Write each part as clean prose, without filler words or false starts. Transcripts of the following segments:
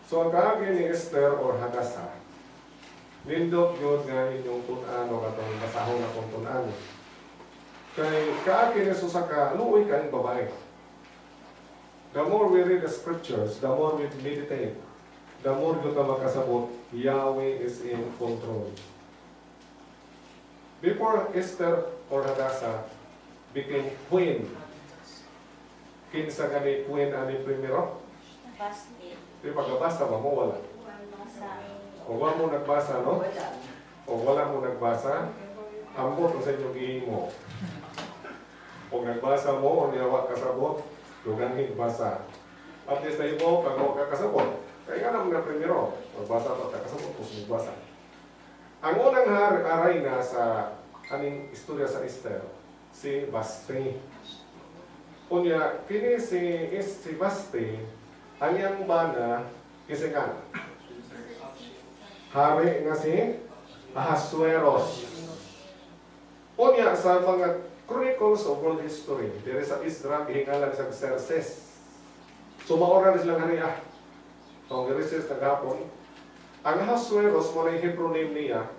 So ang kaagi ni Esther or Hadassah, nindot yun nga inyong tunan o katong basahon na kong tunan. Kay kaagi ni Susaka, luoy ka ng babae. The more we read the scriptures, the more we meditate, the more yun ka makasabot, Yahweh is in control. Before Esther or Hadassah became queen, kinsa gani queen ani primero? Di pagkabasa ba mo wala? O wala mo nagbasa, no? O wala mo nagbasa, ambot ang sa inyong ihimo. O nagbasa mo, o niyawa kasabot, luganhig basa. At least na imo, pag mo kakasabot, kaya nga naman na primero, magbasa ito, kakasabot, o magbasa. Ang unang aray na sa aning istorya sa Esther, si Vashti. Unya, kini si Vashti, ang iyang bana, kisikan. Hari nga si Ahasuerus. Unya, sa mga chronicles of world history, diri sa Israel, ihingalan sa Xerxes. So, maura na silang hari Ang Xerxes naghapon. Ang Ahasuerus mo na yung Hebrew name niya,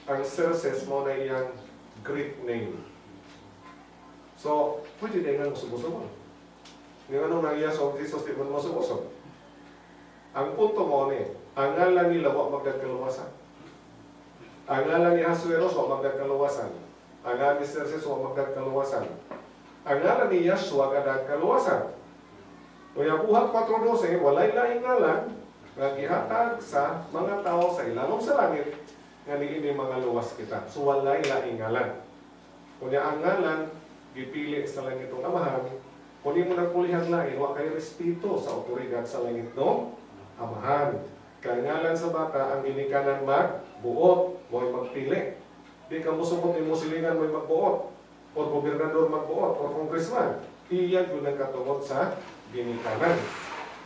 ang Xerxes mo na iyang Greek name. So, pwede na yung musubusubon. Yung anong nangyayas of Jesus, di mo musubusog. Ang punto mo ni, ang ngalan nila wak magdagkaluwasan. Ang ngalan ni Ahasuerus wak magdagkaluwasan. Ang ngalan ni Xerxes wak magdagkaluwasan. Ang ngalan ni Yahshua kadagkaluwasan. Kaya buhat 4:12, walay laing ngalan nga gihatag sa mga tao sa ilalong sa langit nga niini mga luwas kita. So walay laing ngalan. Kaya ang ngalan gipili sa langit ng Amahan, kung di mo nagpulihan lain, wa kay respeto sa otoridad sa langit ng Amahan. Kaya ngalan sa bata, ang ginikanan magbuot, mo'y magpili. Di ka musubot ni musilingan mo'y magbuot, o gobernador magbuot, o congressman. Iyan yun ang katungod sa ginikanan.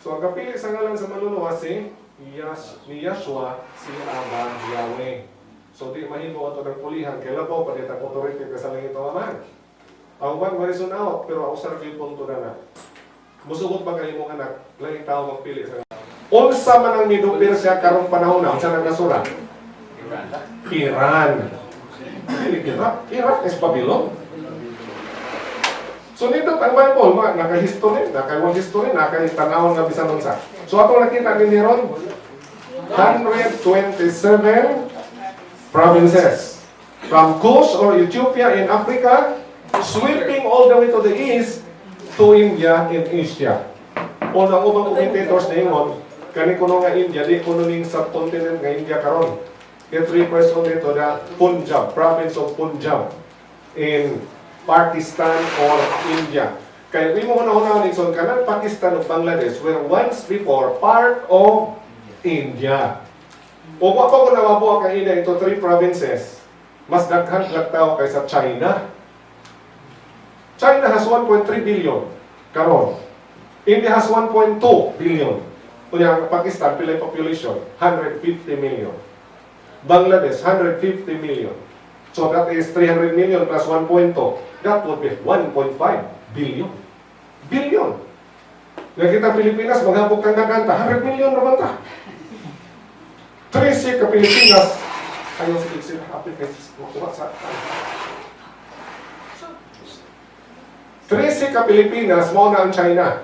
So ang kapili sa ngalan sa maluluwa si Yahshua, si Aba Yahweh. So di mahimo ato ng pulihan, kaya labaw pa ditang otorite ka sa langit ng Amahan. Ang one marison out, pero ako sa review punto na. Musugot ba kayo mong anak, lang tao magpili sa unsa man ang midupir siya karong panahon na, unsa nang nasura? Iran. Iran is Babylon. So nito ang Bible, naka-history, naka-tanawon nga bisan unsa. So atong nakita ni Ron, 127 provinces. From Kush or Ethiopia in Africa, sweeping all the way to the east to India in Asia. O ang ubang commentators na yun, kani kuno nga India, di kuno ning subcontinent nga India karon. It refers only to the Punjab, province of Punjab in Pakistan or India. Kaya di mo una-una ni son kanan Pakistan ug Bangladesh were once before part of India. O wa pa ko nawabuha kay India into 3 provinces. Mas daghan tao kaysa China. China has 1.3 billion karon. India has 1.2 billion. Kunya Pakistan pila population 150 million. Bangladesh 150 million. So that is 300 million plus 1.2. That would be 1.5 billion. Billion. Nakita Pilipinas maghapok kang naganta 100 million naman ta. 3 ka Pilipinas. Ayaw sa Pilipinas applications makuha sa 13 ka Pilipinas, mao na ang China.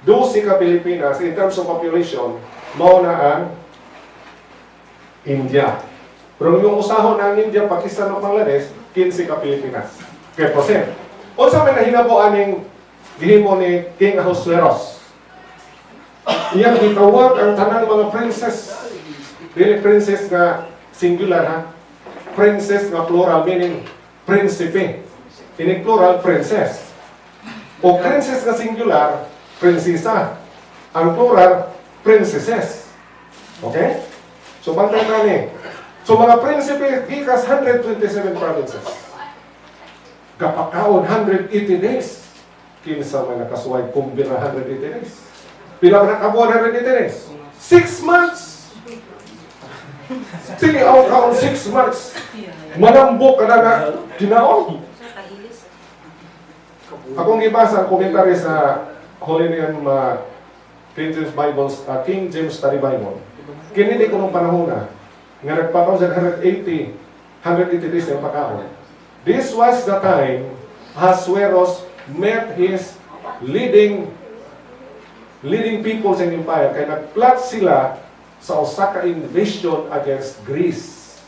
12 ka Pilipinas, in terms of population, mao na ang India. Pero yung usahon ng India, Pakistan o Bangladesh, 15 ka Pilipinas. Kaya percent. O sa may nahinabo aning gihimo ni King Ahasuerus. Iyang gitawag ang tanang mga princess. Dili princess na singular ha. Princess na plural, meaning prinsipe. In plural, princess. O princess na singular, prinsesa. Ang plural, princesses. Okay? So, bantay na ni. So, mga prinsipe, gikas 127 provinces. Kapakaon, 180 days. Kinsa man nakasuway kumbira 180 days. Pila man nakabuan 180 days? 6 months! Sige, out 6 months. Manambok ka na na ginaon. Akong ibasa ang komentary sa Holy Name King James Study Bible. Kinili ko nung panahon na, nga nagpakaw sa 180 days yung pakaon. This was the time Ahasuerus met his leading people sa empire, kaya nagplot sila sa Osaka invasion against Greece.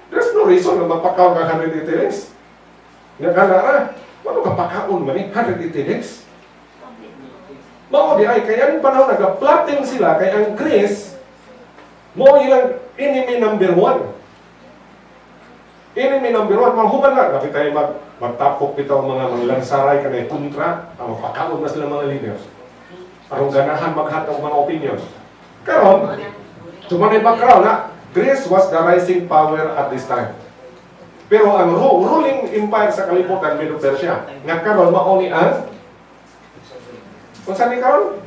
There's no reason na magpakaon ka 180 days. Nagkala ano kapakaon man 180 days? Mao di ay, kaya yung panahon nagplotting sila, kaya ang Greece, mo ilang enemy number 1. Enemy number 1, human na, kapit tayo magtapok bitaw mga lansaray kanay kontra, ang pakaon na sila mga leaders. Parang ganahan maghatag mga opinion. Karon, tumanay background na, Greece was the rising power at this time. Pero ang ruling empire sa kalibutan, Medo Persia, nga karon mauni ang kung saan ni karon?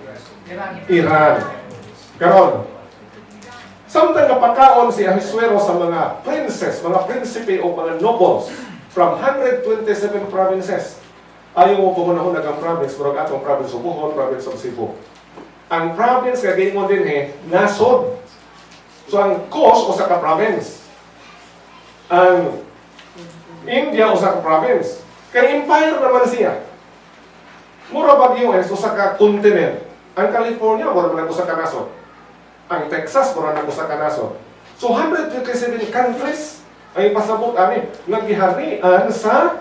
Iran. Karon, samtang napakaon si Ahasuerus sa mga princess, mga prinsipe o mga nobles from 127 provinces. Ayaw mo pumunahon nagang province, pero atong province of Bohol, province of Cebu. Ang province kagay mo din nasod. So ang Kos o sa ka-province. Ang India o sa ka-province. Kaya empire naman siya. Mura bag US o sa ka-continent. Ang California, wala man ako sa kanasod. Ang Texas, wala na ako sa kanasod. So 127 countries ay pasabot ani naghiharian sa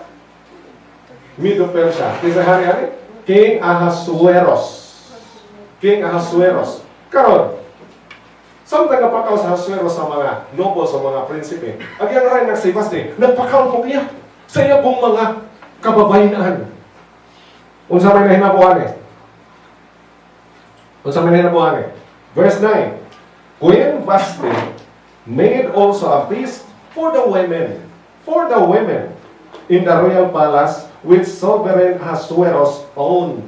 Medo Persia. Kisa hari-hari King Ahasuerus. King Ahasuerus. Karon, samtang napakaw sa Ahasuerus sa mga nobles o mga prinsipe, agyang rin nagsibas nagpakaw po niya sa iya pong mga kababaynaan. Unsa may nahinabuhan Unsa may nahinabuhan Verse 9, Queen Vashti made also a feast for the women in the royal palace which sovereign Ahasuerus owned.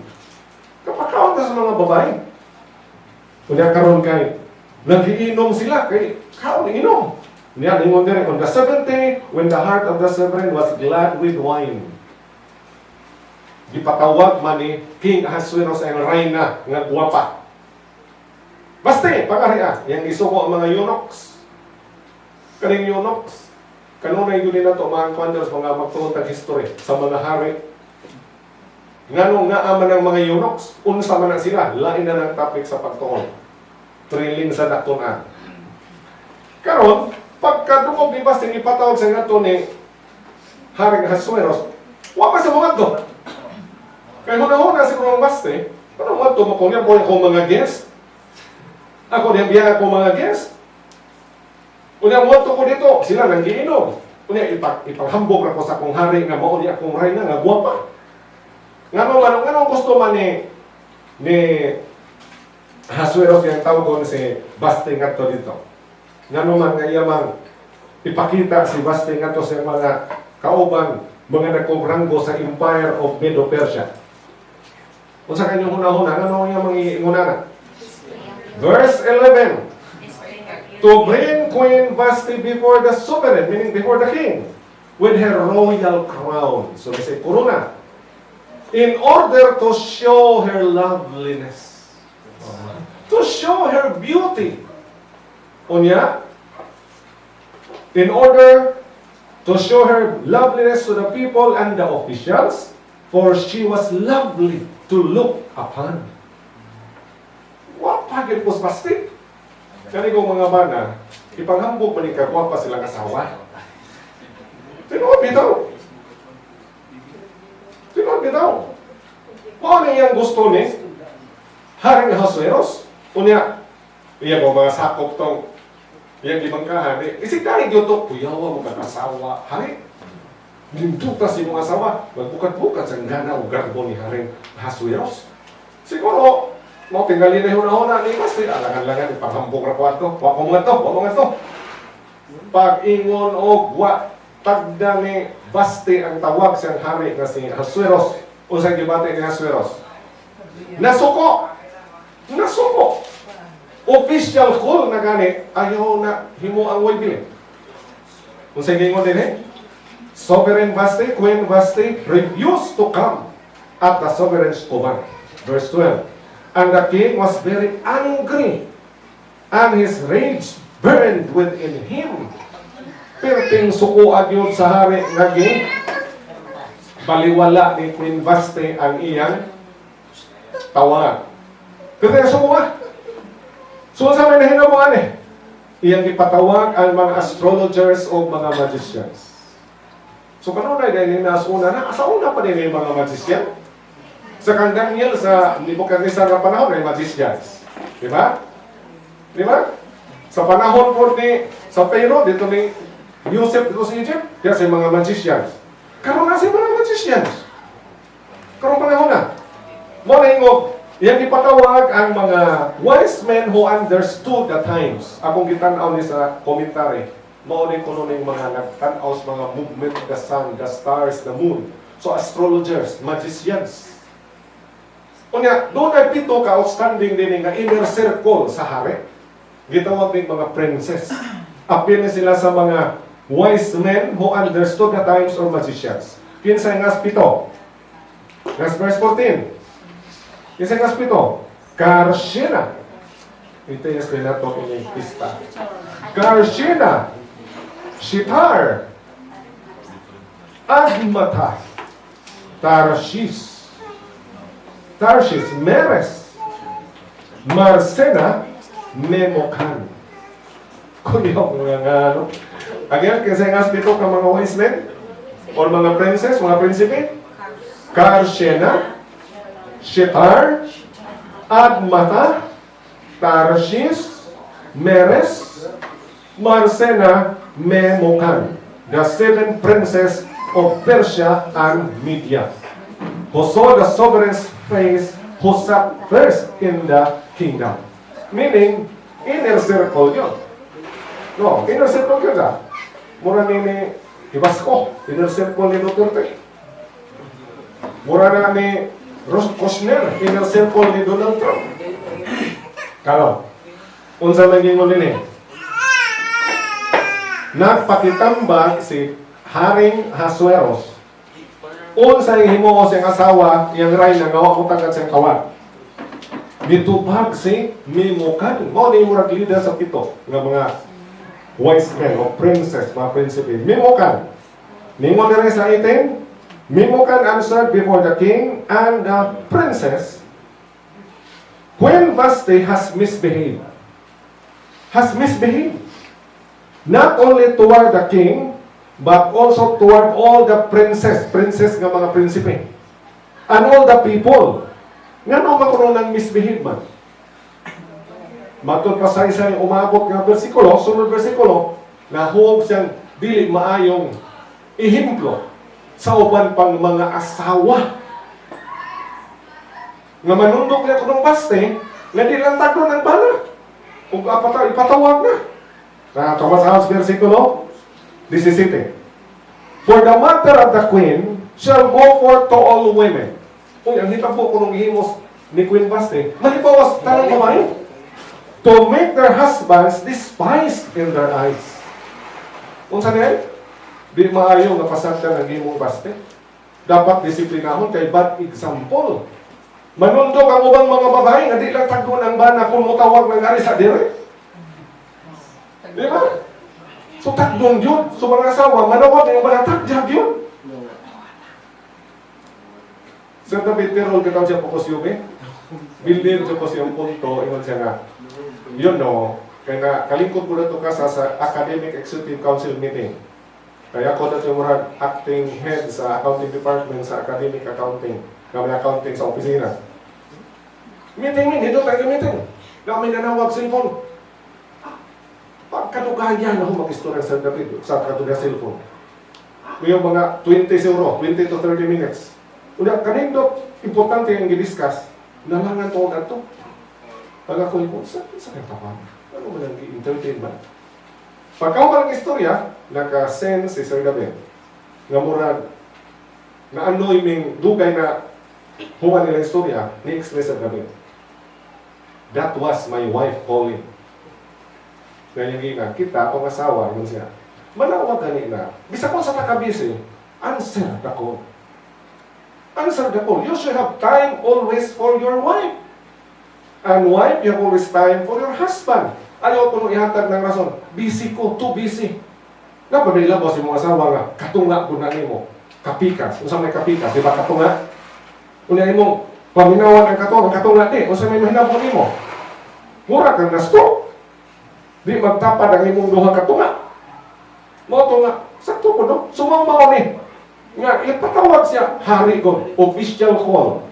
Kapakaon na sa mga babae. Kunya karon kay nagiinom sila kay kaon inom. Niya ingon dire on the 7th day when the heart of the sovereign was glad with wine. Gipatawag man ni King Ahasuerus ang reyna nga guwapa. Basta pagariya, yang isuko ang mga eunuchs. Kaning eunuchs, kanunay yun na ito, mga kwanders, mga magtuhuntag history sa mga hari. Nganong nga aman ng mga eunuchs, unsa man na sila, lain na ng topic sa pagtuhon. Trilling sa natunan. Karon, pagkadungog ni Basti, ipatawag sa nga ito ni Haring Ahasuerus, wapa sa mga ito. Kaya hunahuna siguro ang Basti, ano mga ito, makunya po yung mga guest. Ako niya biya ako mga guest. Unya mo ko dito, sila nang giinom. Unya ipaghambog ra ko sa akong hari nga mao ni akong reyna nga guwapa. Ngano gusto man ni Ahasuerus yang tawgon si Basti ngadto dito. Ngano man nga iya man ipakita si Basti ngadto sa mga kauban mga nagkobranggo sa Empire of Medo Persia. Unsa kanyang hunahuna ngano iya mangingunana? Verse 11, to bring Queen Vashti before the sovereign, meaning before the king, with her royal crown. So they say, corona. In order to show her loveliness. To show her beauty. Unya, in order to show her loveliness to the people and the officials, for she was lovely to look upon. Wapagin po sa Basti. Kani kong mga bana, ipanghambog man ni kagwapa silang asawa. Tinood bitaw. Ano yung gusto ni Haring Ahasuerus? Unya, iya ko mga sakop tong iyang libangkahan. Isig dahil yun ito, kuyawa mo kakasawa. Hari, linduta si mga asawa. Magbukat-bukat sa gana o garbo ni Haring Ahasuerus. Siguro, mau tinggalin na huna-huna ni Basti, alangan-langan ipaghambog ra kwarto. Wa mo nga to. Pag-ingon og wa tagda ni Basti ang tawag siyang hari nga si Ahasuerus. Unsang gibati ni Ahasuerus? Nasuko. Official call na gani, ayaw na himo ang way bilin. Unsang gingon din Sovereign Vashti, Queen Vashti refused to come at the sovereign's command. Verse 12. And the king was very angry, and his rage burned within him. Perting sukuag yun sa hari nga baliwala ni Queen Vashti ang iyang tawag. Perting sukuag. So sa may nahinabuan iyang ipatawag ang mga astrologers o mga magicians. So kanunay dahil nasuna na, asa una pa din yung mga magician? Sa kang Daniel, sa Nebuchadnezzar na panahon ay magicians. Di ba? Di ba? Sa panahon po ni sa Pharaoh, dito ni Joseph dito sa Egypt, kaya sa mga magicians. Karoon na sa mga magicians. Karoon panahon na. Muna ingog, yan ipatawag ang mga wise men who understood the times. Akong gitanaw ni sa commentary, maunin ko nun yung mga nagtanaw sa mga movement, the sun, the stars, the moon. So astrologers, magicians. Kunya, doon ay pito ka outstanding din nga inner circle sa hari. Gitawag din mga princess. Apil na sila sa mga wise men who understood the times or magicians. Kinsa nga pito. Next verse 14. Kinsa nga pito. Karshina. Ito yung eskwela to in pista. Karshina. Shitar. Admata. Tarshish. Meres. Marsena. Memokan. Kuya mga ano. Again, kasi nga dito ka mga wise men or mga princess, mga prinsipe. Karshena, Shitar, Admata, Tarshish, Meres, Marsena, Memokan. The 7 princes of Persia and Media, who saw the sovereign's face, who sat first in the kingdom. Meaning, inner circle yun. No, inner circle yun ah. Mura ni Hibasco, inner circle ni Duterte. Mura na ni Kushner, inner circle ni Donald Trump. Kalau, unsa naging mo din nagpakitambag si Haring Ahasuerus. Unsa yung himuo siyang asawa, yung ray na gawa ko tagad siyang kawat. Ditubag si Memucan. Mo ni murag leader sa pito nga mga wise men o princess, mga prinsipe. Memucan. Ningon diri sa 18, Memucan answered before the king and the princess, when Vashti has misbehaved, not only toward the king, but also toward all the princess nga mga prinsipe, and all the people. Nga no magkaroon ng misbehave man. Matod pa sa isa yung umabot nga versikulo, sunod versikulo, na huwag siyang dili maayong ihimplo sa uban pang mga asawa. Nga manundok niya kung Vashti, nga di lang taglo ng bala. Kung ipatawag na. Nakatawag sa versikulo 17. For the matter of the queen shall go forth to all women. Uy, ang hitabo ko nung ihimos ni Queen Vashti, mahibawas tanong kamay to make their husbands despised in their eyes. Unsa niya? Di maayo nga pasagdan ang himong Vashti. Dapat disiplinahon kay bad example. Manundok ang ubang mga babae nga di lang tagdo ng bana kung mutawag ng ari sa dire. Di ba? So tagdong yun. So mga asawa, manawag ng bana tagjag yun. Sir David, pero kita siya pokus yubi. Bildir siya po siyang punto, ingon siya nga. Yun no, kaya nga, kalingkod ko na ito ka sa Academic Executive Council meeting. Kaya ako na siya murag acting head sa accounting department sa academic accounting. Kami accounting sa opisina. Meeting, dito tayo meeting. Kami nanawag cellphone. Pagkatugaya na ako mag-istorya sa David, sa katugaya cellphone. May mga 20 to 30 minutes. Udah, kanindot, importante yung i-discuss. Nalangan to agad to. Pag ako yung saan kang tapang? Ano mo nang i-entertain ba? Pagka ako malang istorya, naka-send si Sir David. Nga murag, na ano'y ming dugay na huwa nila istorya, ni-express Sir David. That was my wife calling. Ngayon nga, kita, pang-asawa, yun siya. Manawag kanina. Bisa ko sa nakabisi, answer the call. Answer the call. You should have time always for your wife. And wife, you have always time for your husband. Ayaw ko nung ihatag ng rason. Busy ko, too busy. Napadila po si mga asawa nga, katunga ko na mo. Kapikas. Usang may kapikas, di ba katunga? Unya imong paminawan ang katunga di. Usang may mahinabon mo. Mura kang nasto. Di magtapad ang imong duha katunga. Mo to nga, sakto ko no? Sumamaw ni. Nga, ipatawag siya, hari ko, official call.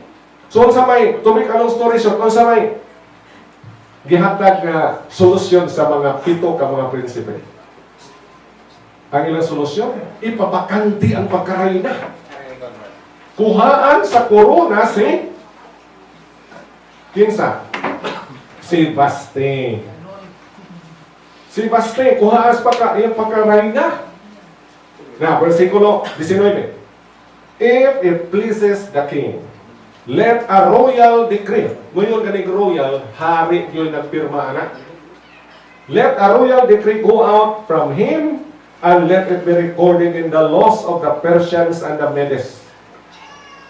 So, sa may, to make a long story short, sa may gihatag nga solusyon sa mga pito ka mga prinsipe. Ang ilang solusyon, ipapakanti ang pagkarayna. Kuhaan sa korona si kinsa? Si Baste. Si Baste, kuhaan sa iyang pagkarayna. Na, versikulo 19. If it pleases the king, let a royal decree. Ngayon ganing royal, hari yun nagpirma anak. Let a royal decree go out from him, and let it be recorded in the laws of the Persians and the Medes,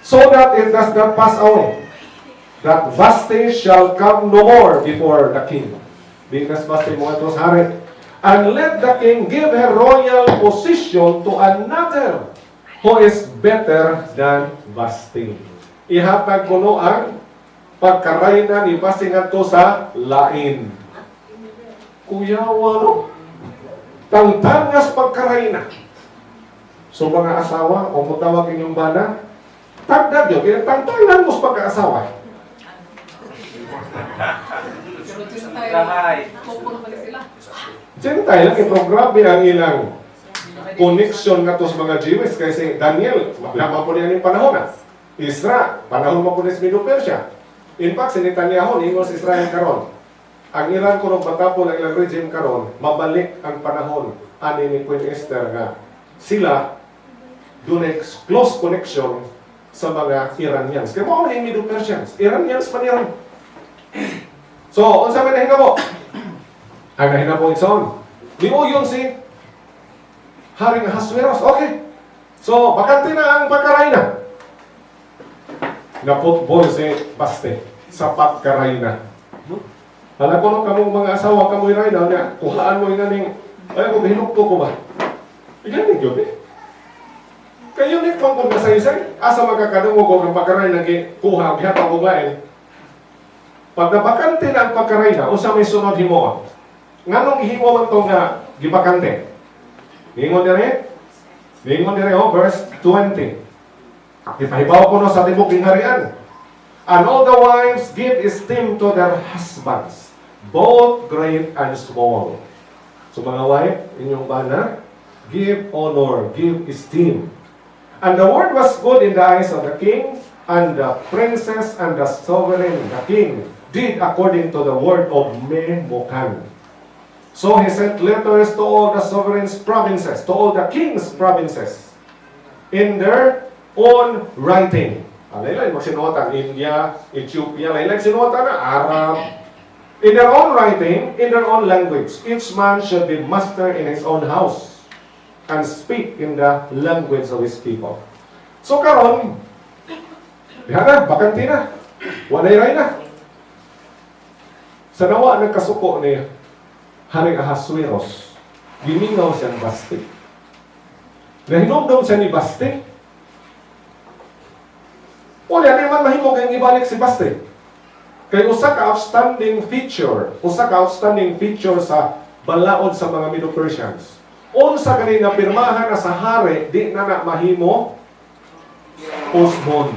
so that it does not pass away, that Vashti shall come no more before the king. Because Vashti mo ito sa hari. And let the king give her royal position to another who is better than Vashti. Ihatag ko no ang pagkarayna ni Vashti ngadto sa lain. Kuyawa no? Tangtangas pagkarayna. So mga asawa, o mutawag inyong bana, tagdag yun, pinagtangtangan mo sa pagkaasawa. Sintay lang, iprograbe ang ilang connection na to sa mga Jewish. Kasi Daniel, laman po niya yung panahon na. Isra, panahon mo po ni Medo-Persia. In fact, si Netanyahu, ingos Israel karon. Ang ilang kurong batapo ng ilang regime karon, mabalik ang panahon ani ni Queen Esther nga sila doon close connection sa mga Iranians. Kaya mo yung Medo-Persians. Iranians man yan. So, unsa man nahingabo? Ang nahinabo ison. Di mo yun si Haring Ahasuerus. Okay. So, bakante na ang pagkarayna. Naputbol si Baste sa pagkarayna. Alam ko nung kamong mga asawa kamoy rayna na kuhaan mo yung ganing, ay kung hinukto ko ba? Iganing yun eh. Kayo ni kung nasaysay, asa magkakadungog ko ng pagkarayna kuha, bihata ko lain. Pag nabakante na ang pagkarayna, usa may sunod himoa. Nganong ihimo man ito nga gibakante? Ningon dire, verse 20. Ipahibaw ko no sa tibok hingharian. And all the wives give esteem to their husbands, both great and small. So mga wife, inyong bana, give honor, give esteem. And the word was good in the eyes of the king, and the princess and the sovereign, the king, did according to the word of Memucan. So he sent letters to all the sovereign's provinces, to all the king's provinces, in their own writing. Laylay magsinuotan, India, Ethiopia, laylay sinuotan na Arab. In their own writing, in their own language, each man should be master in his own house and speak in the language of his people. So karon, diha na, bakanti na, walay na. Sa nawa nagkasuko ni Haring Ahasuerus, gimingaw siyang Basti. Nahinumdum siya ni Basti. O yan, naman mahimog ang ibalik si Basti. Kaya usa ka outstanding feature sa balaod sa mga Medo-Persians. Unsa gani nga pirmahan na sa hari, di na mahimo Osmon.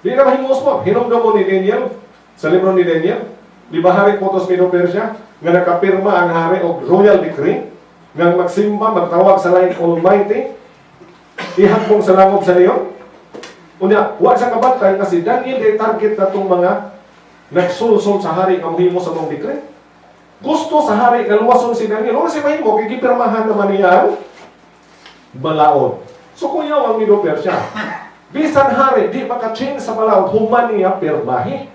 Di na mahimo Osmon. Hinumdum mo ni Daniel, sa libro ni Daniel, di ba hari Potos Medo-Persia, nga nakapirma ang hari og royal decree, nga magsimba, magtawag sa lain Almighty, ihakbong sa langob sa Leon. Unya, wa sa kabantay kasi Daniel ay target na itong mga nagsulsol sa hari ang himo sa mong decree. Gusto sa hari nga luwason si Daniel. O si mahimo, kikipirmahan naman niya ang balaod. So kung yaw ang Medo-Persia, bisan hari, di maka-change sa balaod, human niya pirmahi.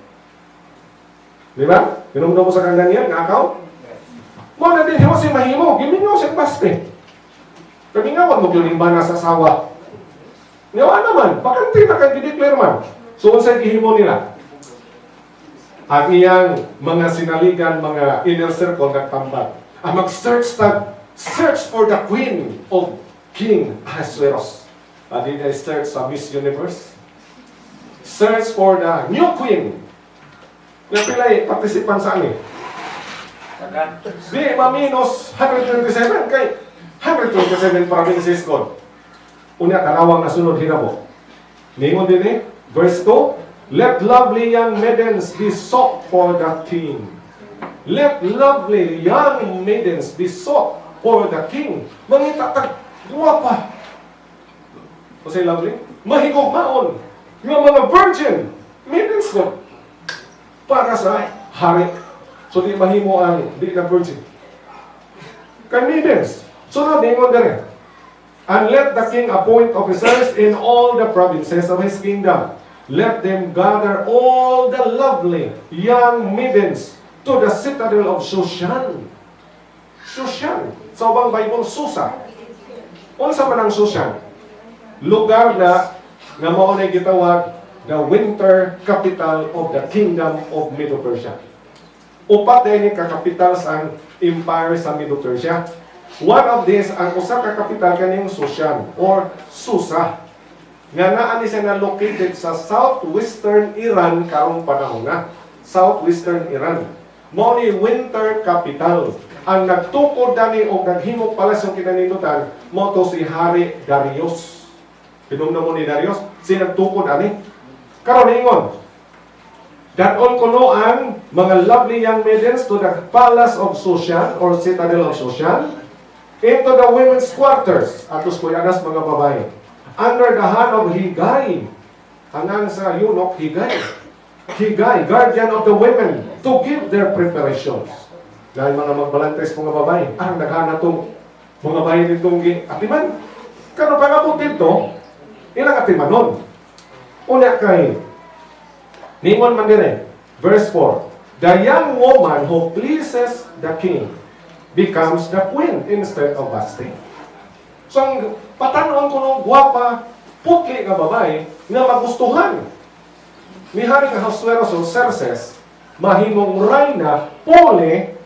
Di ba? Pinumdo mo sa kang Daniel, nga akaw? Mo na din si mahimo, gimingaw siyang Basti. Kamingawan mo yun ba na sa asawa? Ngawa naman, bakante na kang gideclare man. So, unsay gihimo nila? Ang iyang mga sinaligan, mga inner circle, nagtambag. Ang mag-search for the queen of King Ahasuerus. Did I search sa Miss Universe? Search for the new queen. Napilay, participan sa ani. Di maminus 127 kay 127 provinces ko. Unya kalawang nasunod hinabo. Ningon din verse 2, let lovely young maidens be sought for the king. Let lovely young maidens be sought for the king. Mangita tag guwapa. O say lovely? Mahigugmaon. Yung mga virgin, maidens ko. Para sa hari. So di mahimo ang di na virgin. Kay maidens. Sunod, ningon din. And let the king appoint officers in all the provinces of his kingdom. Let them gather all the lovely young maidens to the citadel of Shushan. Shushan. Sa ubang Bible, Susa. Unsa man ang Shushan? Lugar na nga mao nay gitawag the winter capital of the kingdom of Medo-Persia. Upat din ka kapital sa empire sa Medo-Persia. One of these, ang usa ka kapital kaning Shushan or Susa. Nga naa ni siya na located sa southwestern Iran karong panahon na. Southwestern Iran. Mao ni winter capital. Ang nagtukod dani o naghimok palasyong kinanindutan mo to si Hari Darius. Pinumna mo ni Darius, si nagtukod ani. Karon ingon, daton kuno ang mga lovely young maidens to the palace of Shushan or citadel of Shushan, into the women's quarters, atos kuyanas mga babae, under the hand of Higay, hangang sa eunuch Higay, guardian of the women, to give their preparations. Dahil mga magbalantes mga babae, ang naghana itong mga babae nitong atiman. Kano pangabot dito, ilang atimanon. Una kay, ningon man dire, verse 4, the young woman who pleases the king becomes the queen instead of Basti. So, ang patanon ko ng guwapa, putli nga babae, nga magustuhan ni Haring Ahasuerus o Xerxes, mahimong rayna, pole,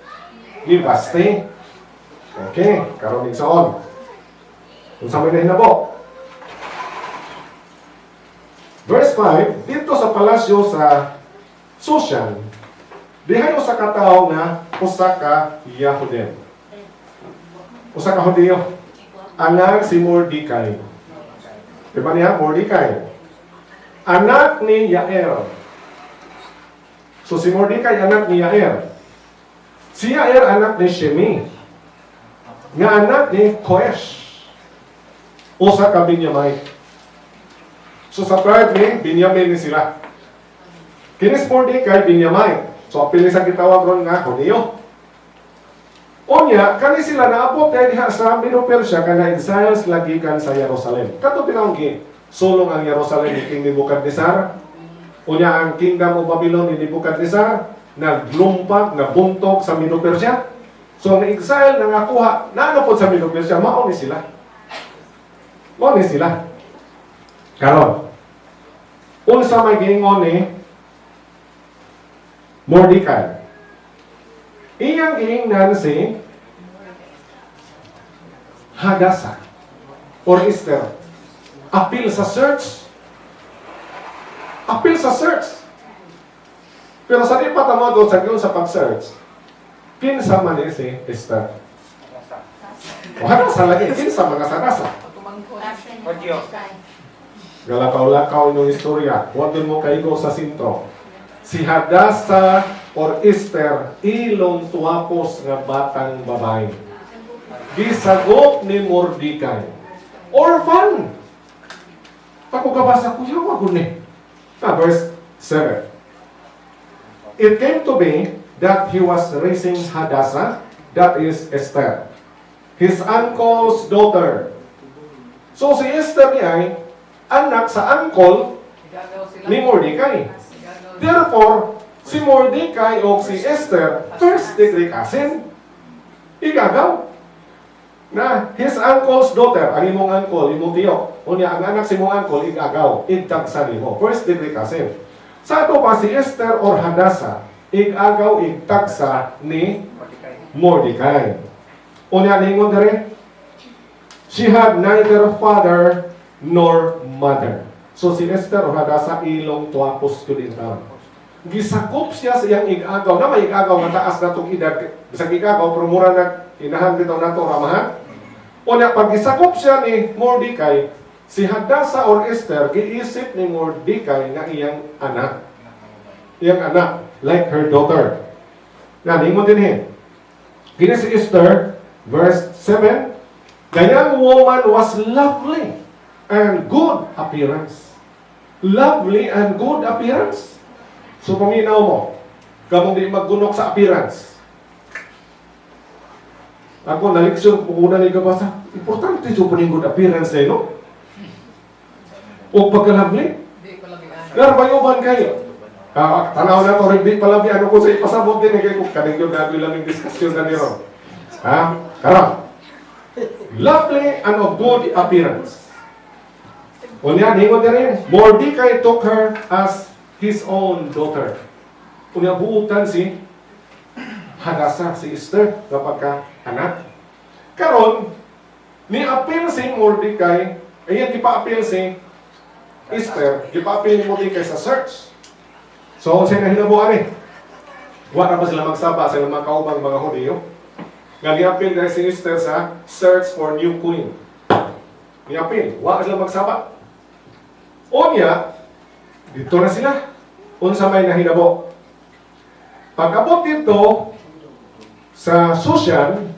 ni Basti. Okay, karon ning saon. Kung sa may nahinabo. Verse 5, dito sa palasyo sa Shushan, dihayo sa katao nga usa ka Yahuden. Usa ka Hudiyo. Anak si Mordecai. Diba niya? Mordecai. Anak ni Yair. So si Mordecai anak ni Yair. Si Yair anak ni Shemi. Nga anak ni Koesh. Usa ka Binyamite. So sa tribe ni Binyamin ni sila. Kinis Mordecai Binyamite. So apil sa gitawag ron nga Hudiyo. Unya, kani sila naabot dahil diha sa Medo-Persia kana exiles lagikan sa Jerusalem. Kato pinawag sulong ang Jerusalem ni King Nebuchadnezzar. Unya ang kingdom of Babylon ni Nebuchadnezzar naglumpag, nabuntog sa Medo-Persia. So ang exile na nakuha, naanapod sa Medo-Persia, mao ni sila. Mao ni sila. Karon, unsa may giingon ni Mordecai? Iyang giingnan si Hadassah or Esther. Apil sa search. Apil sa search. Pero sa di pa tamo sa sa pag-search, kinsa man ni si Esther. O Hadassah lagi, kinsa mga Hadassah? Galakaw-lakaw yung istorya. Huwag din mo kaigo sa sintro. Si Hadassah or Esther, ilong tuwapos nga batang babae. Gisagop ni Mordecai. Orphan! Pagkabasa ko, yawa ko ni. Verse 7. It came to be that he was raising Hadassah, that is Esther, his uncle's daughter. So si Esther niya ay anak sa uncle ni Mordecai. Therefore, si Mordecai o si Esther, first degree cousin, igagaw. Na his uncle's daughter, ang imong uncle, imong tiyo, unya ang anak si imong uncle, igagaw, igtagsan mo. First degree cousin. Sa ito pa si Esther or Hadassah, ig-agaw igtagsa ni Mordecai. Unya ningon dere, she had neither father nor mother. So si Esther hada sa ilong tuapos ko din taon. Gisakop siya sa iyang ig-agaw. Na may ig-agaw nga taas na itong edad. Bisag ig-agaw, pero mura na inahan dito na ito ramahan. Unya, pag gisakop siya ni Mordecai, si Hadasa or Esther, giisip ni Mordecai nga iyang anak. Iyang anak, like her daughter. Na, ningon din hin. Gini si Esther, verse 7, the young woman was lovely and good appearance. Lovely and good appearance. So, paminaw mo, kamong di maggunok sa appearance. Ako, naliksyon, paguna na ikabasa, importante so po good appearance na no? O pagka-lovely. Garbayuban kayo. Tanaw na to, rin palabi, ano ko sa ipasabot din, kaya kung kanigyo na lang yung diskusyon na niyo. Karang. Lovely and of good appearance. Unya, hingon na rin, Mordecai took her as his own daughter. Unya, buutan si Hadasa, si Esther, kapag ka anak. Karon, ni-appeal si Mordecai, ayan, ipa-appeal si Esther, ipa-appeal ni Mordecai sa search. So, sa'yo na hinabuan eh. Wala pa sila magsaba sa mga kaubang mga Hudiyo. Nga ni-appeal na si Esther sa search for new queen. Ni-appeal, wala sila magsaba. Unya, dito na sila. Unsa may nahinabo. Pag-abot dito, sa Sushan,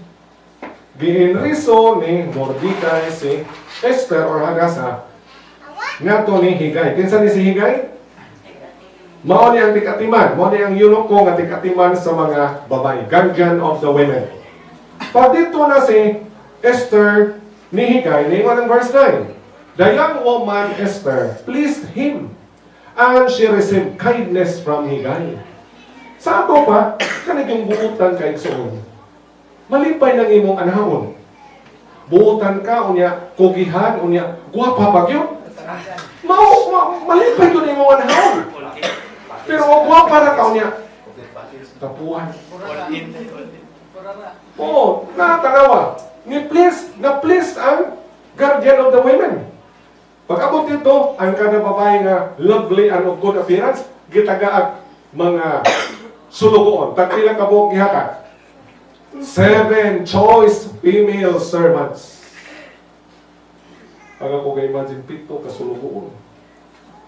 giinriso ni Mordecai si Esther or Hadasa nga to ni Higay. Kinsa ni si Higay? Mao ni ang tikatiman. Mao ni ang eunuko nga tikatiman sa mga babae. Guardian of the women. Pag dito na si Esther ni Higay, ningon ang verse 9. The young woman Esther pleased him and she received kindness from Higay. Sa ato pa, kanig yung buutan kay Igsoon. Malipay ng imong anahon. Buutan ka, unya, kugihan, unya, guwapa pa yun. Malipay yun imong anahon. Pero guwapa na ka, unya, tapuan. Oo, nakatanawa. Na-please ang guardian of the women. Pag-abot dito, ang kada babae nga lovely and of good appearance, gitagaag mga sulugoon. Tagpila ka buong gihaka. 7 choice female servants. Pag ako ka-imagine, 7 ka sulugoon.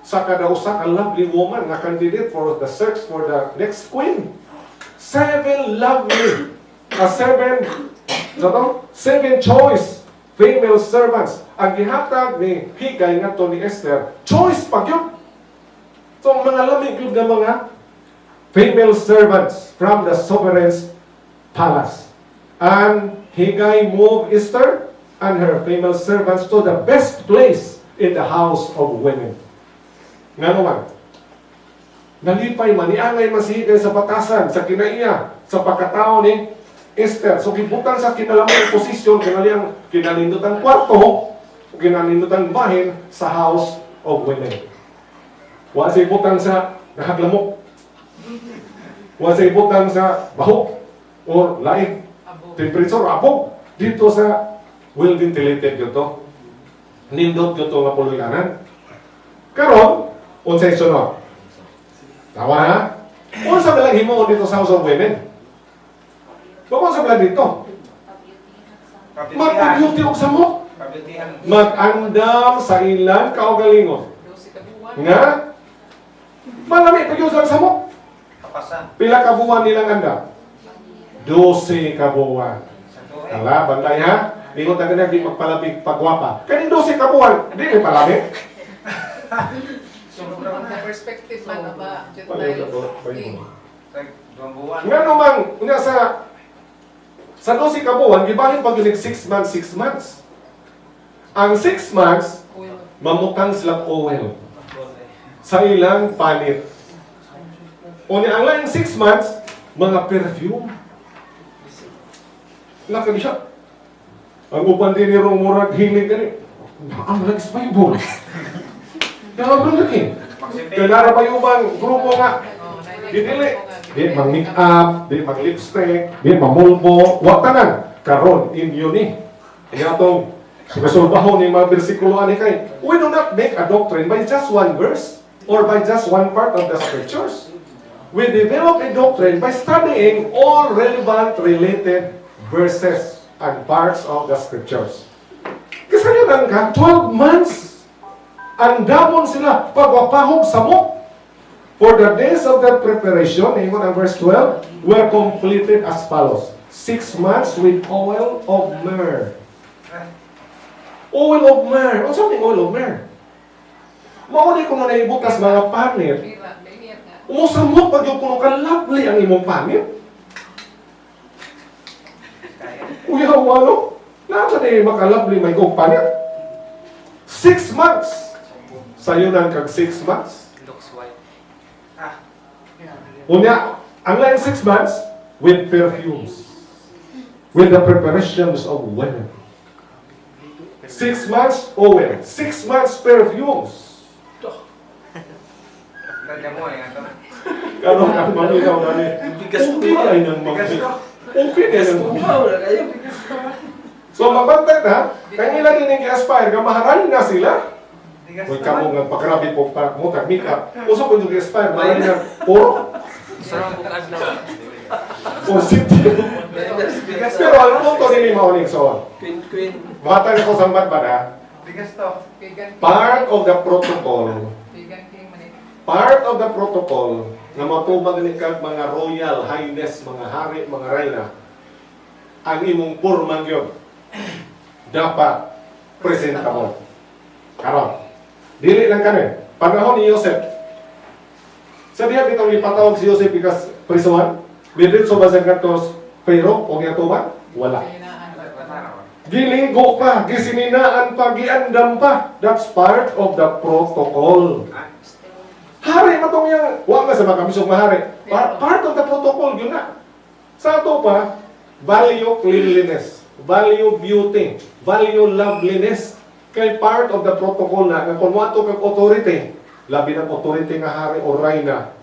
Sa kada usa ka lovely woman nga candidate for the search for the next queen. 7 lovely. 7 choice female servants. Ang gihatag ni Higay nga to ni Esther, choice pa yun. So, mga lamig yun nga mga female servants from the sovereign's palace. And Higay moved Esther and her female servants to the best place in the house of women. Nga naman, nalipay man, niangay man si Higay sa batasan, sa kinaiya, sa pagkatao ni Esther. So, kibutan sa kinalamang posisyon, kinalindutan kwarto, kinalindutan bahin sa house of women. Wala sa ibutan sa nakaglamok. Wala sa ibutan sa bahok or laing temperature, abog. Dito sa well-ventilated yun to. Nindot yun to nga puluyanan. Karon, unsay sunod. Tawa ha? Unsa bilang himo dito sa house of women? Bakit sa bilang dito? Magpagyuti og samok. Mag-andam sa ilang kaugalingon. Nga? Malami pagyuti ang samok. Pila ka buwan nilang andam? 12 ka buwan. Tala, bantay ha? Lingon tayo na, di magpalabig pagwapa. Kanin 12 ka buwan, di may palabig. So, from the perspective man ba, nga naman, sa 12 ka buwan, gibahin pag yun 6 months, 6 months. Ang 6 months, mamutang silang oil sa ilang panit. O ang laing 6 months, mga perfume. Laki siya. Ang upan din ni Romurag hilig gani. Ang lagis Bible. Kaya laki. Kaya pa yung ubang grupo nga. Dinili. di mag-make up, di mag-lipstick, di mamulbo, watanan. Karon, inyo ni. Kaya itong sinusulbahon ni mga bersikulo ani kay, we do not make a doctrine by just one verse or by just one part of the scriptures. We develop a doctrine by studying all relevant, related verses and parts of the scriptures. Kasi yun ka, 12 months. Andamon sila pagwapahog samok. For the days of their preparation, ingon ang verse 12, were completed as follows. 6 months with oil of myrrh. Oil of myrrh. Ano sabi oil of myrrh? Mauni ko na naibutas mga panit. Umusamot pag yung kuno ka lovely ang imong panit. Uyaw, ano? Nasa na maka-lovely may kong panit. 6 months. Sayunan kag 6 months. Looks white. Unya, ang line 6 months with perfumes. With the preparations of women. 6 months oil. 6 months perfumes. Karon ang maminaw na ni. Okay ay nang mag-bigas. Okay na nang So mabantay na, kanila din yung i-aspire, gamaharan na sila. Huwag ka mo nga pagrabi po para mo tag-makeup. Uso po yung i-aspire, maharan na puro. Sarang bukad na. Positive. Pero ano po ito nini mauning so? Queen. Bata ko sambat ba na? Part of the protocol. Part of the protocol na matubag ni kag mga royal highness, mga hari, mga reyna, ang imong purmang yun dapat presentable. Karon, dili lang kanin. Panahon ni Joseph. Sa diha bitong ipatawag si Joseph because prisuhan, bidrit so basag kantos pero o gatuman wala. Giligo pa, gisininaan pa, giandam pa. That's part of the protocol. Hari matong yang, wala sa mga kamisong mahari. Part of the protocol yun na. Sa ato pa, value cleanliness, value beauty, value loveliness. Kay part of the protocol na, kung wato kag authority, labi ng authority nga hari o reyna,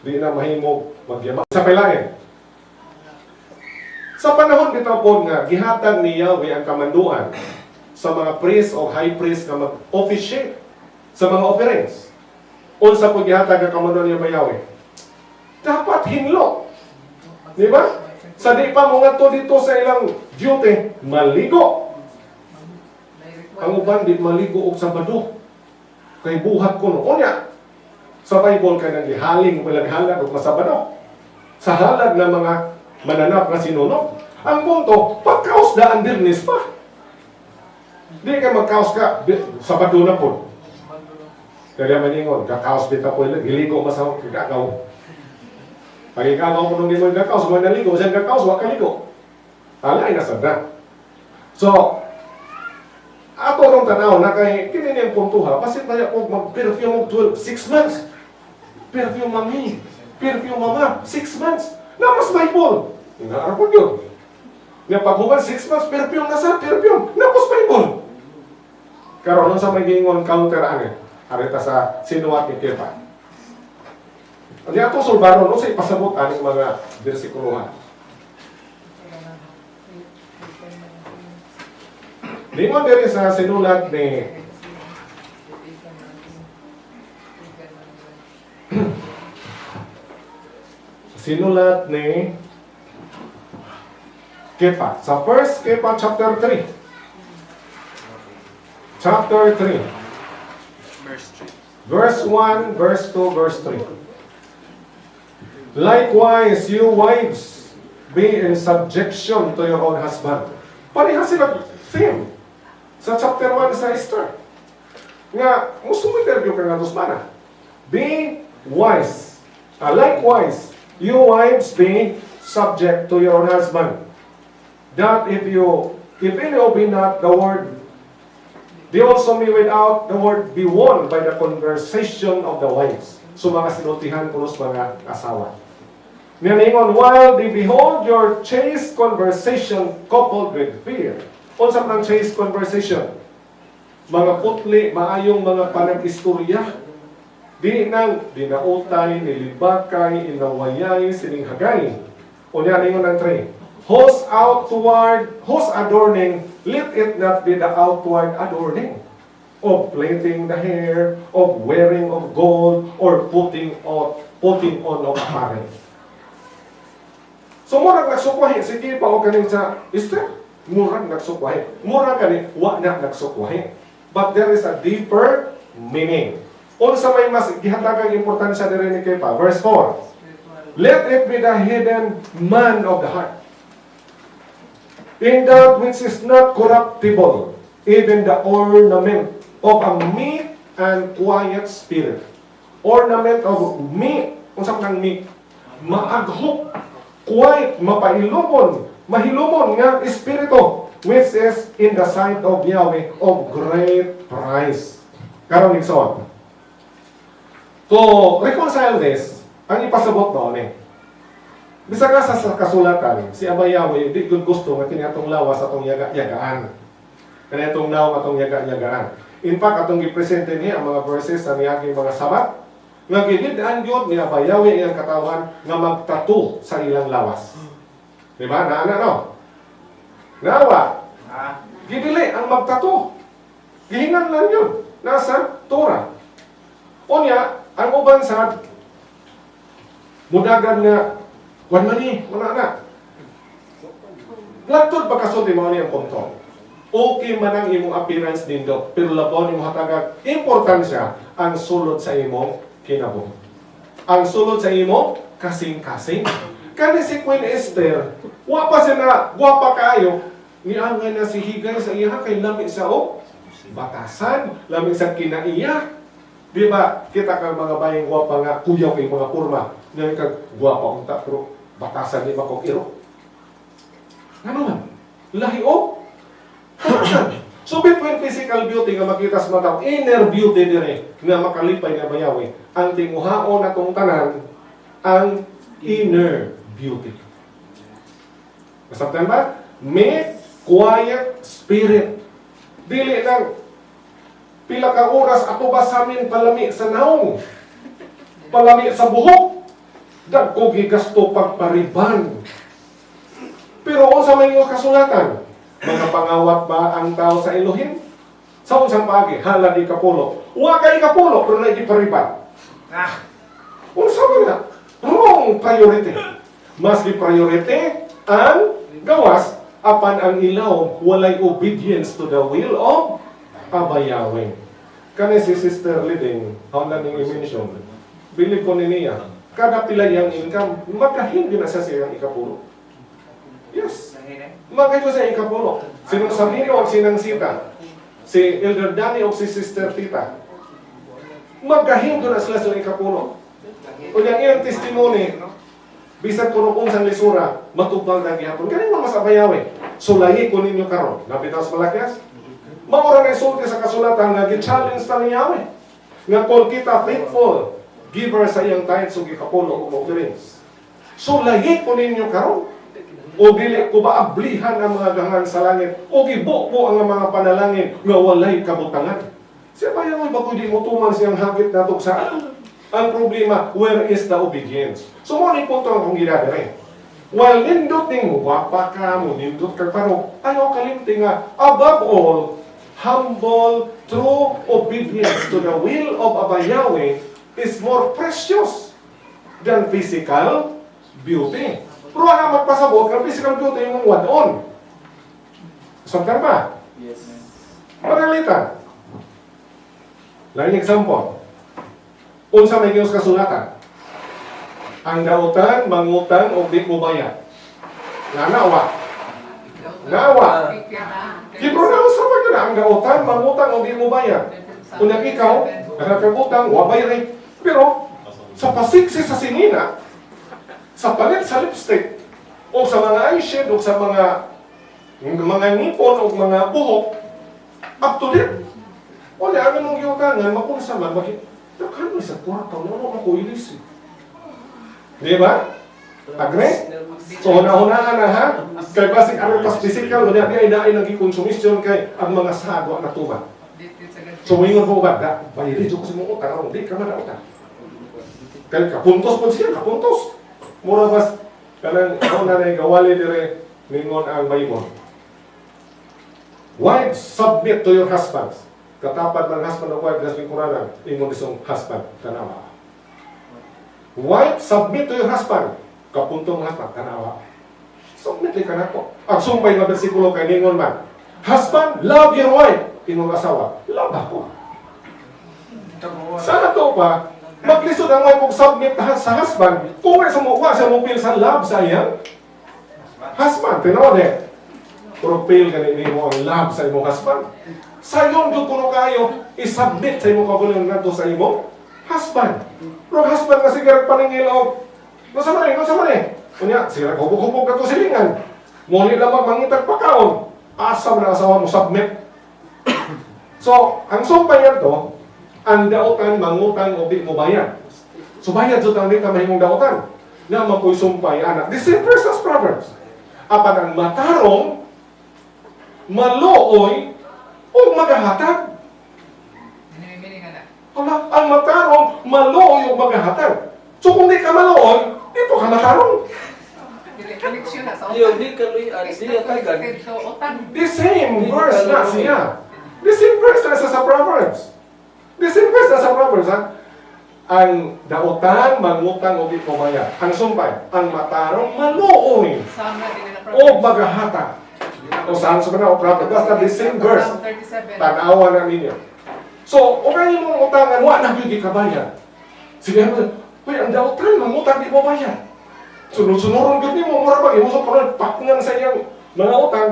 di na mahimog magyaman. Sa palain. Sa panahon bitaw po nga, gihatag ni Yahweh ang kamanduan sa mga priest o high priest na mag-officiate sa mga offerings. Unsa po gihatag ang kamanduan niya ba Yahweh? Dapat hinlo. Di ba? Sa di pa mga to dito sa ilang duty, maligo. Ang uban di maligo og Sabado. Kay buhat ko no. Unya, sa Bible kay naghihaling malaghalad og masabado. Sa halad ng mga mananap na sinunog. Ang punto, pagkaos daan dirnis pa. Di ka magkaos ka, Sabado na po. Kaya maningon, kakaos bita po ilang, iligo masawag kagagaw. Pag ikagaw ko nung di mo yung kakaos, mo naligo, siyang kakaos, wak kaligo. Alay na sadra. So, ato nung tanaw na kay kinini ang puntuha, basit na po mag-perfume of 6 months. Perfume mami, perfume mama, 6 months. Na mas Bible. Inaarap ko yun. Nga paghuman 6 months, perfume na sa perfume. Na mas Bible. Karoon nung sa may gingon counter angin. Arita sa sinuwat ni Kepa. Hindi ato sulbaron, no sa ipasabot aning mga bersikuluhan. Di mo diri sa sinulat ni sinulat ni Kepa. Sa 1 Kepa chapter 3. Chapter 3. Verse 1, verse 2, verse 3. Likewise, you wives, be in subjection to your own husband. Parehas sila theme sa chapter 1 sa Esther. Nga, musumiterview ka nga tusmana. Be wise. Likewise, you wives, be subject to your own husband. That if any obey not the word, they also may without the word be won by the conversation of the wives. So mga sinutihan ko mga asawa. Ngayon, while they behold your chaste conversation coupled with fear. Unsa man ang chaste conversation? Mga putli, maayong mga panag-istorya. Di nang dinautay, nilibakay, inawayay, sininghagay. Unya ningon ang 3. Whose adorning, let it not be the outward adorning of plaiting the hair, of wearing of gold, or putting on of apparel. So murag nagsukwahi, sige pa o kanin sa Esther. Murag nagsukwahi. Murag kanin, wa na nagsukwahi. But there is a deeper meaning. Unsa may mas gihatagang importansya diri ni kay pa. Verse 4. Let it be the hidden man of the heart, in that which is not corruptible, even the ornament of a meek and quiet spirit. Ornament of meek. Unsa nang meek? Maaghop, quiet, mapailumon, mahilumon nga espiritu, which is in the sight of Yahweh of great price. Karong igsoon. To reconcile this, ang ipasabot noon Bisa ka sa kasulatan, si Aba Yahweh, di gud gusto nga kiniatong lawas atong yaga-yagaan. Kaniatong naw atong yaga-yagaan. In fact, atong gipresente niya ang mga verses sa niyaging mga sabat, nga gidid-an yun ni Aba Yahweh iyang katawan nga magtatu sa ilang lawas. Diba? Naana no? Nawa, gidili ang magtatu. Gihingan lang yun. Nasa Torah. Unya, ang uban sa mudagan nga wan man ni, wala na. Latod pagkasulti mo ni ang punto. Okay man ang imong appearance nindo, pero labon imong hatagag importansya ang sulod sa imong kinabuhi. Ang sulod sa imong kasing-kasing. Kani si Queen Esther, wa pa siya na guwapa kaayo, niangan na si higay sa iya kay lami sa batasan, lami sa kinaiya. Di ba, kita kang mga bayang guwapa nga, kuyaw kay mga kurma, ngayon kag guwapa unta, pero batasan ni makong iro. Ano man? Lahi o? So between physical beauty nga makita sa mata, inner beauty dire nga makalipay nga bayawi, ang tinguhaon atong tanan, ang inner beauty. Masabtan ba? May quiet spirit. Dili lang pila ka oras ato ba sa amin palami sa naong, palami sa buhok, dagko gigasto pagpariban. Pero unsa may iyong kasulatan? Mga pangawat ba ang tao sa Elohim? Sa unsang pagi, hala di kapulo. Wa kay kapulo, pero na di pariban. Unsa man na? Wrong priority. Mas di priority ang gawas apan ang ilaw walay obedience to the will of Aba Yahweh. Kani si Sister Liding, hawla ning i-mention, bilib ko niya, kada pila yang income, magkahindi na sa siyang ikapulo. Yes. Magkahindi sa ikapulo. Sinong Sabino o sinang Sita? Si Elder Danny o si Sister Tita? Magkahindi na sila sa ikapulo. O yung iyang testimony, bisag kuno kung sang lisura, matupang na gihapon. Ganun mo mas Aba Yahweh. Sulayi ko ninyo karon. Napitaw sa Malakias? Maura na isulti sa kasulatan nga gi-challenge ta ni Yahweh. Nga kung kita faithful, giver sa iyang tithes o gikapulo o offerings. So lahi ko ninyo karon. O dili ko ba ablihan ang mga gangan sa langit o gibo ang mga panalangin nga walay kabutangan. Siya ba yan ba di mo tuman siyang hagit na sa ang problema, where is the obedience? So mo ni punto ang kong ginadari. While nindot ning wapa ka mo, nindot ka parang ayaw kalimti nga above all, humble, true obedience to the will of Aba Yahweh is more precious than physical beauty. Pero ang magpasabot ng physical beauty yung wadon. Samtang ba? Yes. Panalitan. Lain example. Unsa may Diyos kasulatan? Ang dautan, mangutang, o di mo bayad. Nawa. Gipronounce naman yun ang dautan, mangutang, o di mo bayad. Kung ikaw, nakakagutang, wabay rin. Pero, sa pasiksi sa sinina, sa palit sa lipstick, o sa mga eyeshade, o sa mga ngipon, o mga buhok, up to date. O na, ang mong giutangan, makunsa man, nakano sa kwarta, ano ako ilis. Di ba? Agree? So, hunahunaan na ha? Kay basig ang pas physical, o na, di ay naging konsumisyon kay ang mga sagwa na tuba. Dito sa ganito. So, mayroon po ba, bayari ko sa mga utang, aron, di ka madautan. Kaya kapuntos po siya, kapuntos. Mura bas, kanang ako na gawali dire, ningon ang Bible. Wives, submit to your husbands. Katapat ng husband o wife, das lingkuranan, ingon isang husband, tanawa. Wife, submit to your husband. Kapuntong husband, tanawa. Submit ka na po. Ang sumpay na bersikulo kay ningon man, husband, love your wife. Ingon asawa, love ako. Sana to pa, maglisod ang wife kung submit sa husband, kung may sumuwa siya mo feel sa love sa iyang husband. Tinaw eh. Pero feel ka mo ang love sa iyong husband. Sa iyon, yung kuno kayo, isubmit sa iyong kagulang nato sa iyong husband. Pero husband kasi garag paningil o, nasa man eh. Kunya, sila hubog-hubog na ito silingan. Muli lamang mangitag pakaon. Asam na asawa mo, submit. So, ang sumpay yan to, ang dautan, mangutang, o di mo bayad. So, bayad so tang di ka mahimong dautan. Na mapoy sumpay, anak. The same verse as Proverbs. Apan ang matarong, malooy, o magahatag. Minimini nga na. Ang matarong, malooy, o magahatag. So, kung di ka malooy, dito ka matarong. Koneksyon na sa Yo, utang. di kaluy, di atagan. Connected to utang. The same verse na siya. The same verse na sa Proverbs. The same verse na sa Proverbs, ha? Ang dautan, mangutang, o di mo bayad. Ang sumpay, ang matarong, malooy, Sama din na o magahata. O saan sa mga o Proverbs. Basta the same verse. Psalm 37. Tanawa na ninyo. So, o kayo mong utangan, wala na yung kabayan. Sige mo, uy, ang dautan, mangutang, di mo bayad. Sunod-sunurong gud nimo mura ba imo sa pakngan sa iyang mga utang.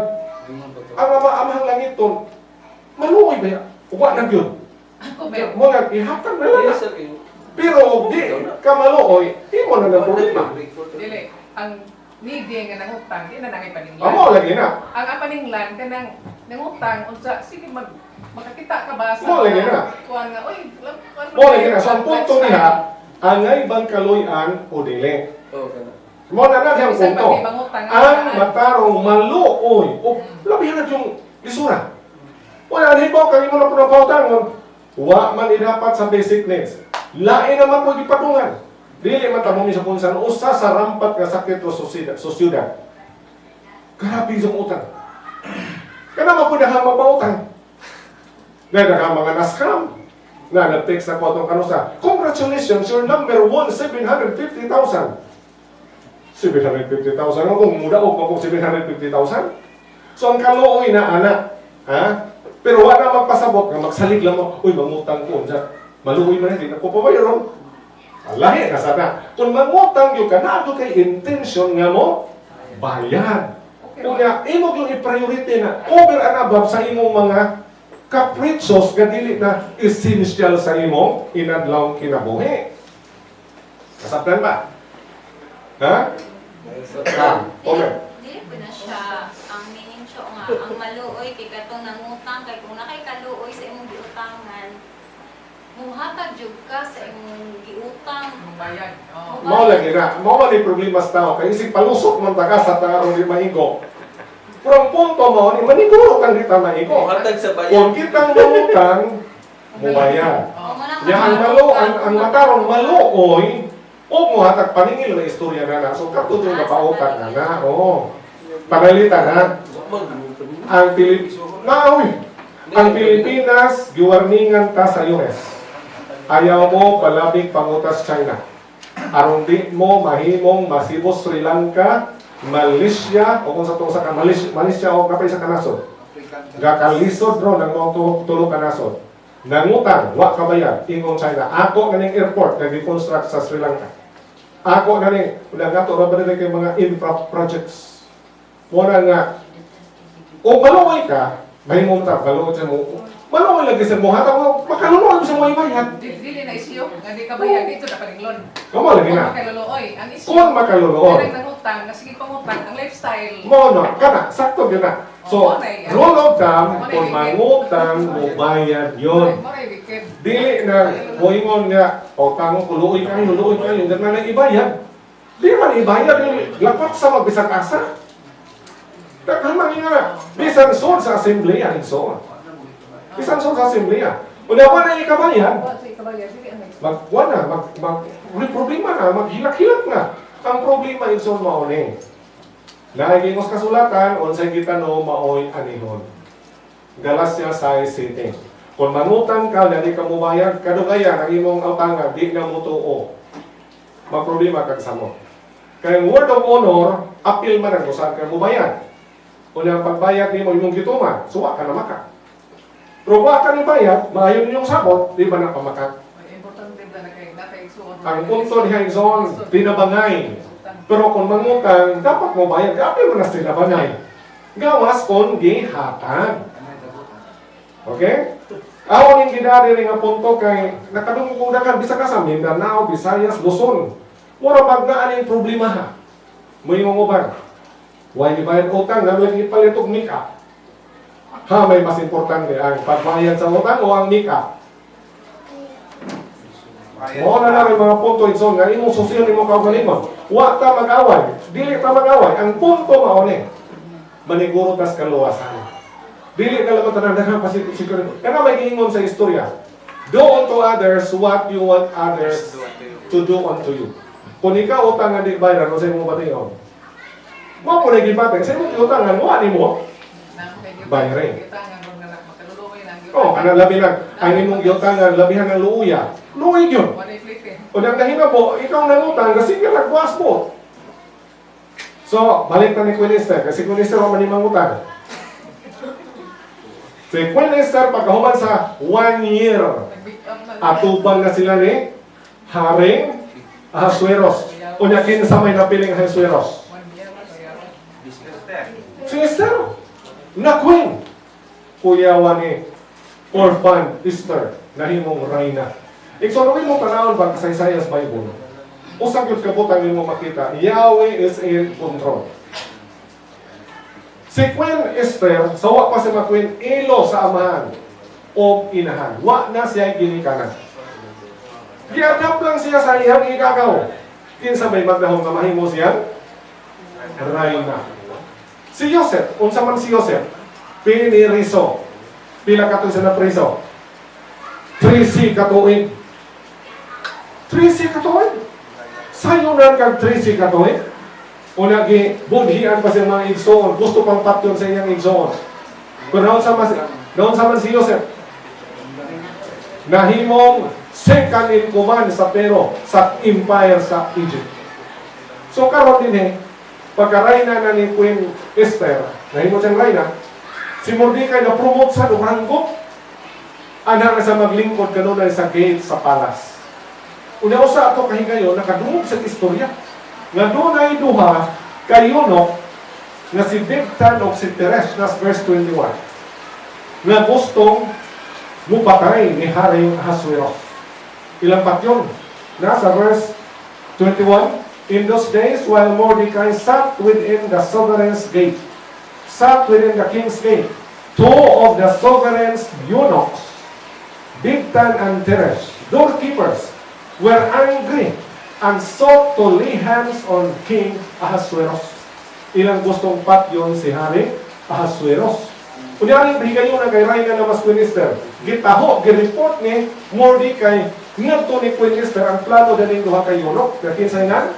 Ang amahang langit ton maluoy ba? Uwa na gyud. Ako ba? Mo nga ihatag na lang. Pero di ka maluoy, imo na ng problema. Dili, ang needy nga nangutang, di na nangay paninglan. Amo lagi na. Ang apaninglan kanang nangutang unsa sige makakita ka ba sa Mo lagi na. kuan nga oy, Mo lagi na sa punto niya, angay bang kaluyan o dili. Mo na naghang punto. Ang matarong maluoy o labihan na yung lisura. Wala, hibaw kang imo na po ng pautangon. Wa man dapat sa basic needs. Lain naman po ipatungan. Dili man tamo sa punsan usa sa rampat nga sakit o sosyudad. Grabe yung utang. Kana man po daghang magpautang. Daghang mga naskam. Na nag-text na po itong kanusa. Congratulations, your number 1, 750,000. 750,000. Kung mudaog mo kung 750,000. So ang kalooy na anak, ha? Pero wala magpasabot nga magsalig lang mo, uy, mangutang ko, maluoy man hindi, nagpapabayaron. Lahi na sana. Kung mangutang yun ka, naado kay intention nga mo, bayad. Kung nga, imo yung i-priority na over and above sa imong mga caprichos nga dili na essential sa imong inadlawng kinabuhi. Kasabtan ba? Ha? Okay. Dili po na siya ang meaning siya nga ang maluoy kay katong nangutang kay kung nakay kaluoy sa imong giutangan muhatag jud ka sa imong giutang bayad. Oh. Mao lagi na, mao man yung problema sa tao kay isig palusok man ta ka sa tarong di maigo. Pero ang punto mo ni maniguro kang kita maigo. Hatag sa bayan. Kung kitang mangutang, mubayad. Ya ang matarong maluoy o muhatag paningil na istorya na na. So katuto nga pautan na na. Oh. Panalitan na. Ang Pilipinas giwarningan ta sa US. Ayaw mo palabing pangutas China. Aron di mo mahimong masibos Sri Lanka, Malaysia, o kung sa itong sa Malaysia o kapay sa kanasod. Gakalisod ro ng mga tulog kanasod. Nangutang, wa kabayan, ingong China. Ako ganing airport na di-construct sa Sri Lanka. Ako ganing, ulang nga ito, rabanin kay mga infra projects. Muna nga, kung maluway ka, mahimong ta, maluway siya mo, maluway lagi sa mo, hatang mo, makaluloy mo sa mo imayat. Dili na isyo, nga di ka bayad dito na paninglon. Kamo lagi na. Kung makaluluoy, ang isyo. Kung makaluloy. Kung nangutang, nga sige pangutang, ang lifestyle. Mo no, kana, sakto yun na. So, rule of thumb, kung mangutang, mo bayad yun. Moray wicked. Dili na, mo ingon nga, o tango ko, luoy kayo, ganun na ibayad. Di man ibayad yung lapat sa magbisag asa. Taghamang nga na, bisan soon sa assembly, ang soon. Isanson sa assembly. Una wala ikabayan. Wa sa ikabayan, sige ang Problema na, maghilak-hilak na. Ang problema inson mao ni. Lagi mo sa kasulatan, unsay kita no maoy anihon. Galatia 6:7. Kung mangutang ka, dali ka mubayad, kadugaya ang imong utangan, di na mo tuo. Magproblema kag samo. Kaya word of honor, appeal man ang usan ka mubayad. Unang pagbayad nimo imong gituman, suwa ka na maka. Pero wa ka ni bayad, maayon yung sabot, di ba na pamakat? importante ba na kay suot. Ang punto ni Haizon, tinabangay. Pero kung mangutang, dapat mo bayad, appeal mo na tinabangay. Gawas kung gihatag. Okay? Awon yung ginari rin nga punto kay nakadungkudakan, bisa ka sa Mindanao, Visayas, Luzon. Mura pag naan yung problema ha. May mong uban. Huwag ibayad utang, namin ipalitog mika. Ha, may mas importante ang pagbayad sa utang o ang mika. Oo na rin mga punto ito nga imong susiyon imong kaugalingon. Wa ta mag-away, dili ta mag-away. Ang punto mao ni maniguro tas kaluwasan. Dili ka lang tanang siguro. Kaya may giingon sa istorya. Do unto others what you want others to do unto you. Kung ikaw utang nga di bayaran, sa imong batayon. Mo po nagipatay, sa imong utangan mo ani mo. Bayarin. Oh, kanang labi lang. Ang imong utangan labihan ng luuya. Luuy yun. O nang nahina po, ikaw nangutang, kasi ka nagbuas mo. So, balik na ni Queen Esther, kasi Queen Esther ang manimang utang. Si Queen Esther, pagkahuman sa 1 year, atubang na sila ni Haring Ahasueros. O niya kinsamay na piling Ahasueros. Si Esther, na Queen. Kuyawa ni orphan Esther, nahimong reyna. Iksonuin mo panahon ba kasaysay sa Bible? Usag yung kabutang mo makita, Yahweh is in control. Si Queen Esther, sawa pa si Queen, ilo sa amahan o inahan. Wa na siya ginikanan. Giadap lang siya sa iyang ikagaw. Kinsa may magdahong na mahimo siya? Reyna. Si Joseph, unsa man si Joseph? Piniriso. Pila ka siya na priso? 13 katuig. 13 katuig? Sayunan kag 13 katuig? O nag-budhian pa siya mga igsoon. Gusto pang patyon sa iyang igsoon. Pero naon sa man si Joseph? Nahimong second in command sa Pero sa empire sa Egypt. So karon din pagka-reyna na ni Queen Esther, nahimo siyang reyna, si Mordecai na promote sa ranggo. Anak na sa maglingkod kanunay sa gate sa palace. Una-usa ato kahigayon, nakadungog sa istorya. Nga doon ay duha kayunok na si Bigtan o si Teresh, nas verse 21. Nga gustong mupatay ni Haring Ahasueros. Ilang patyon? Nasa verse 21. In those days, while Mordecai sat within the sovereign's gate, sat within the king's gate, two of the sovereign's eunuchs, Bigtan and Teresh, doorkeepers, were angry and sought to lay hands on King Ahasueros. Ilang gustong patyon si Haring Ahasueros. Kunyaring higayon na kay Reyna na mas Queen Esther, gitaho, gireport ni Mordecai, ngadto ni Queen Esther ang plano daling duha kay eunuch, kakinsay nga,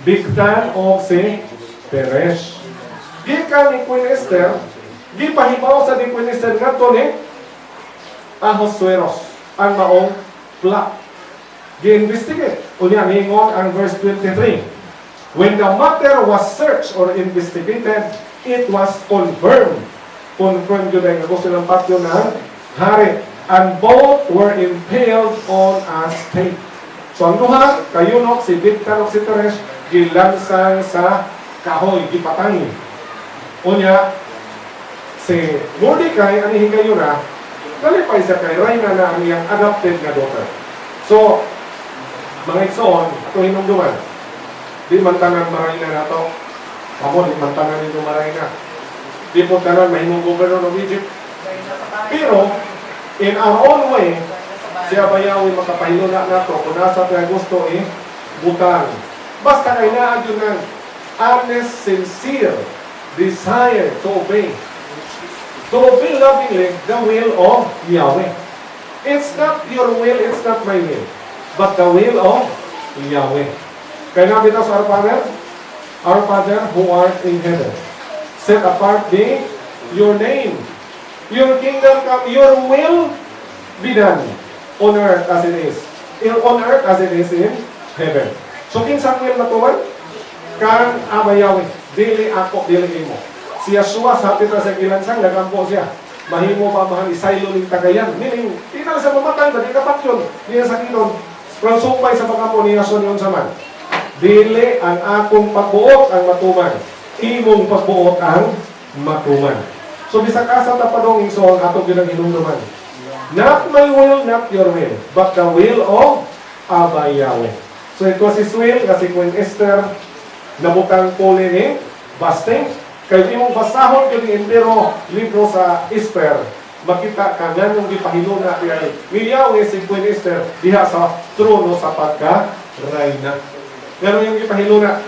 Bigtan o si Teresh. Gikan ni Queen Esther, gipahibaw sa ni Queen Esther ngadto ni Ahasueros ang maong plot. Gi-investigate. Unya ningon ang verse 23. When the matter was searched or investigated, it was confirmed. Confirmed yun ay gusto ng patyo ng hari. And both were impaled on a stake. So ang duha, kayunok, si Bigtan o si Teresh, gilansang sa kahoy, gipatay. Unya, si Mordecai, ang higayon na, nalipay siya kay Reyna na ang iyang adopted na daughter. So, mga igsoon, ato hinungduman, di man tanan marayna na to. Amo, di man tanan nito marayna. Di po tanan mahimong governor of Egypt. Pero, in our own way, siya bayawi makapahiluna na to, kung nasa tayo gusto butang. Basta kay naagyo ng honest, sincere desire to obey. To fulfill lovingly the will of Yahweh. It's not your will, it's not my will, but the will of Yahweh. Kaya nabi ito sa Our Father who art in heaven, set apart be your name. Your kingdom come, your will be done on earth as it is. On earth as it is in heaven. So kinsang will matuman? Kang Aba Yahweh. Dili ako, dili imo. Si Yahshua sa hapit sa kilansang, nagampo siya. Mahimo pa mahal isaylo ng tagayan. Meaning, di na sa mamatay, di kapat yun. Di na sa kinon. Pero sumpay sa pagkapo ni Yahshua yun sa man. Dili ang akong pagbuot ang matuman. Imong pagbuot ang matuman. So bisa ka sa tapadong ingsoon atong ginang hinumduman. Not my will, not your will, but the will of Abba Yahweh. So it was His will kasi Queen Esther nabutang puli ni Basting. Kaya imong basahon yung entero libro sa Esther, makita ka nga nung ipahiluna ni Yahweh si Queen Esther diha sa trono sa pagka-rayna. Ngayon yung ipahiluna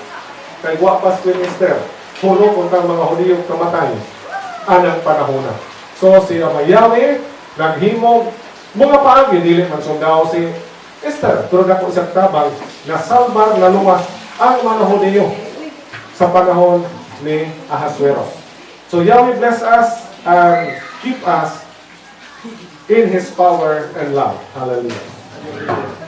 kay Guapas Queen Esther, puro kuntang mga Hudiyong kamatay anang panahon na. So si Yahweh naghimog mga paagi dili man sundao si Esther, pero dako sa tabang na salbar na luwas ang mga Hudiyo sa panahon ni Ahasuerus. So Yahweh bless us and keep us in His power and love. Hallelujah.